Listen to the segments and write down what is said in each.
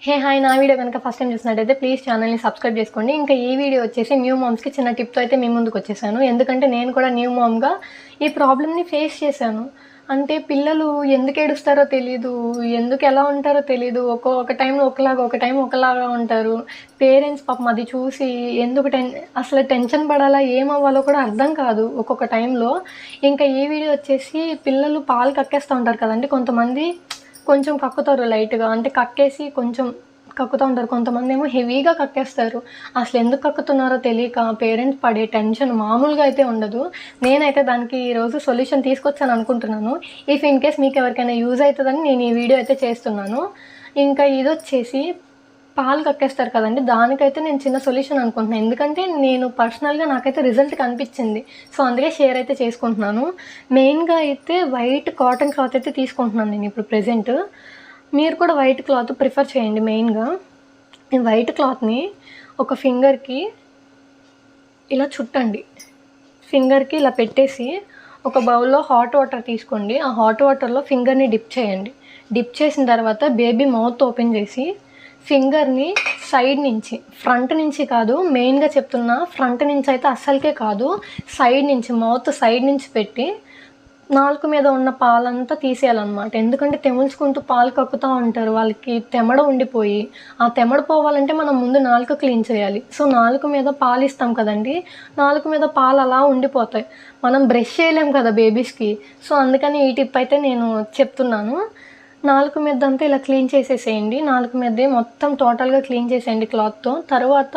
Hey hi నా video కనుక first time చూసినట్టయితే ప్లీజ్ ఛానల్ని సబ్స్క్రైబ్ చేసుకోండి. ఇంకా ఈ వీడియో వచ్చేసి న్యూ మామ్స్కి చిన్న టిప్తో అయితే మీ ముందుకు వచ్చేసాను. ఎందుకంటే నేను కూడా న్యూ మామ్గా ఈ ప్రాబ్లమ్ని ఫేస్ చేశాను. అంటే పిల్లలు ఎందుకు ఏడుస్తారో తెలీదు, ఎందుకు ఎలా ఉంటారో తెలీదు. ఒక టైంలో ఒకలాగా, ఒక టైం ఒకలాగా ఉంటారు. పేరెంట్స్ పాపం అది చూసి ఎందుకు అసలు టెన్షన్ పడాలా, ఏమవ్వాలో కూడా అర్థం కాదు ఒక్కొక్క టైంలో. ఇంకా ఈ వీడియో వచ్చేసి పిల్లలు పాలు కక్కేస్తూ ఉంటారు కదండి. కొంతమంది కొంచెం కక్కుతారు లైట్గా, అంటే కక్కేసి కొంచెం కక్కుతూ ఉంటారు. కొంతమంది ఏమో హెవీగా కక్కేస్తారు. అసలు ఎందుకు కక్కుతున్నారో తెలియక పేరెంట్స్ పడే టెన్షన్ మామూలుగా అయితే ఉండదు. నేనైతే దానికి ఈరోజు సొల్యూషన్ తీసుకొచ్చాను అనుకుంటున్నాను. ఇఫ్ ఇన్ కేస్ మీకు ఎవరికైనా యూజ్ అవుతుందని నేను ఈ వీడియో అయితే చేస్తున్నాను. ఇంకా ఇది వచ్చేసి పాలు కక్కేస్తారు కదండి, దానికైతే నేను చిన్న సొల్యూషన్ అనుకుంటున్నాను. ఎందుకంటే నేను పర్సనల్గా నాకైతే రిజల్ట్ కనిపించింది. సో అందుకే షేర్ అయితే చేసుకుంటున్నాను. మెయిన్గా అయితే వైట్ కాటన్ క్లాత్ అయితే తీసుకుంటున్నాను నేను ఇప్పుడు ప్రెజెంట్. మీరు కూడా వైట్ క్లాత్ ప్రిఫర్ చేయండి. మెయిన్గా ఈ వైట్ క్లాత్ని ఒక ఫింగర్కి ఇలా చుట్టండి. ఫింగర్కి ఇలా పెట్టేసి ఒక బౌల్లో హాట్ వాటర్ తీసుకోండి. ఆ హాట్ వాటర్లో ఫింగర్ని డిప్ చేయండి. డిప్ చేసిన తర్వాత బేబీ మౌత్ ఓపెన్ చేసి ఫింగర్ని సైడ్ నుంచి, ఫ్రంట్ నుంచి కాదు, మెయిన్గా చెప్తున్నా ఫ్రంట్ నుంచి అయితే అస్సలకే కాదు, సైడ్ నుంచి, మౌత్ సైడ్ నుంచి పెట్టి నాలుక మీద ఉన్న పాలంతా తీసేయాలన్నమాట. ఎందుకంటే తెముల్చుకుంటూ పాలు కక్కుతూ ఉంటారు, వాళ్ళకి తెమడ ఉండిపోయి. ఆ తెమడ పోవాలంటే మనం ముందు నాలుక క్లీన్ చేయాలి. సో నాలుక మీద పాలు ఇస్తాం కదండి, నాలుక మీద పాలు అలా ఉండిపోతాయి. మనం బ్రష్ చేయలేం కదా బేబీస్కి. సో అందుకని ఈ టిప్ అయితే నేను చెప్తున్నాను. నాలుక మీద అంతా ఇలా క్లీన్ చేసేసేయండి. నాలుక మీద మొత్తం టోటల్గా క్లీన్ చేసేయండి క్లాత్తో. తర్వాత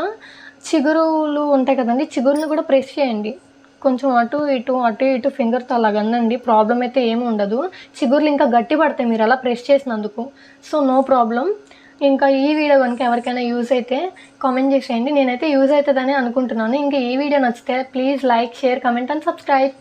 చిగురులు ఉంటాయి కదండి, చిగురుని కూడా ప్రెస్ చేయండి. కొంచెం అటు ఇటు ఫింగర్తో అలాగ అనండి. ప్రాబ్లం అయితే ఏమి ఉండదు. చిగుర్లు ఇంకా గట్టి పడతాయి మీరు అలా ప్రెస్ చేసినందుకు. So no problem. ఇంకా ఈ వీడియో కనుక ఎవరికైనా యూజ్ అయితే కామెంట్ చేసేయండి. నేనైతే యూజ్ అవుతుందని అనుకుంటున్నాను. ఇంకా ఈ వీడియో నచ్చితే please like, share, comment and subscribe.